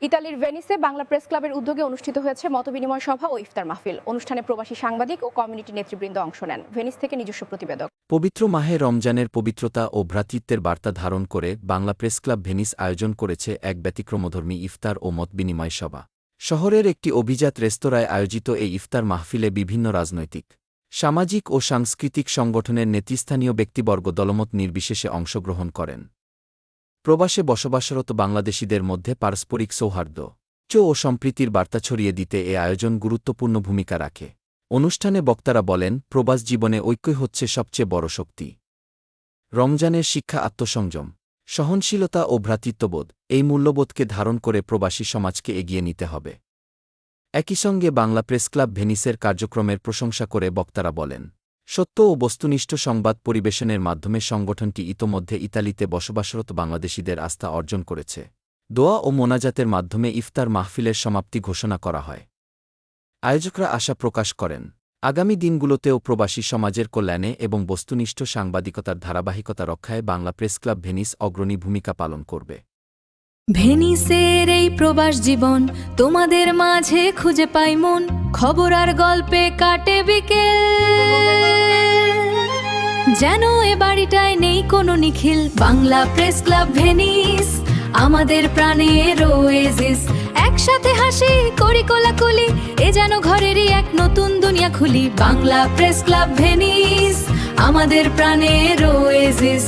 ইতালির ভেনিসে বাংলা প্রেস ক্লাবের উদ্যোগে অনুষ্ঠিত হয়েছে মতবিনিময় সভা ও ইফতার মাহফিল। অনুষ্ঠানে প্রবাসী সাংবাদিক ও কমিউনিটি নেতৃবৃন্দ অংশ নেন। ভেনিস থেকে নিজস্ব প্রতিবেদক। পবিত্র মাহে রমজানের পবিত্রতা ও ভ্রাতৃত্বের বার্তা ধারণ করে বাংলা প্রেস ক্লাব ভেনিস আয়োজন করেছে এক ব্যতিক্রমধর্মী ইফতার ও মতবিনিময় সভা। শহরের একটি অভিজাত রেস্তোরাঁয় আয়োজিত এই ইফতার মাহফিলে বিভিন্ন রাজনৈতিক, সামাজিক ও সাংস্কৃতিক সংগঠনের নেতৃস্থানীয় ব্যক্তিবর্গ দলমত নির্বিশেষে অংশগ্রহণ করেন। প্রবাসে বসবাসরত বাংলাদেশিদের মধ্যে পারস্পরিক সৌহার্দ্য ও সম্প্রীতির বার্তা ছড়িয়ে দিতে এ আয়োজন গুরুত্বপূর্ণ ভূমিকা রাখে। অনুষ্ঠানে বক্তারা বলেন, প্রবাস জীবনে ঐক্যই হচ্ছে সবচেয়ে বড় শক্তি। রমজানের শিক্ষা আত্মসংযম, সহনশীলতা ও ভ্রাতৃত্ববোধ, এই মূল্যবোধকে ধারণ করে প্রবাসী সমাজকে এগিয়ে নিতে হবে। একই সঙ্গে বাংলা প্রেস ক্লাব ভেনিসের কার্যক্রমের প্রশংসা করে বক্তারা বলেন, সত্য ও বস্তুনিষ্ঠ সংবাদ পরিবেশনের মাধ্যমে সংগঠনটি ইতোমধ্যে ইতালিতে বসবাসরত বাংলাদেশিদের আস্থা অর্জন করেছে। দোয়া ও মোনাজাতের মাধ্যমে ইফতার মাহফিলের সমাপ্তি ঘোষণা করা হয়। আয়োজকরা আশা প্রকাশ করেন, আগামী দিনগুলোতেও প্রবাসী সমাজের কল্যাণে এবং বস্তুনিষ্ঠ সাংবাদিকতার ধারাবাহিকতা রক্ষায় বাংলা প্রেস ক্লাব ভেনিস অগ্রণী ভূমিকা পালন করবে। ভেনিসের এই প্রবাস জীবন তোমাদের মাঝে খুঁজে পাই মন, খবর আর গল্পে কাটে বিকেল, যেন এ বাড়িটায় নেই কোনো নিখিল। বাংলা প্রেস ক্লাব ভেনিস আমাদের প্রাণের ওয়েজিস, একসাথে হাসি করি কোলাকুলি, এ যেন ঘরেরই এক নতুন দুনিয়া খুলি। বাংলা প্রেস ক্লাব ভেনিস আমাদের প্রাণের ওয়েজিস।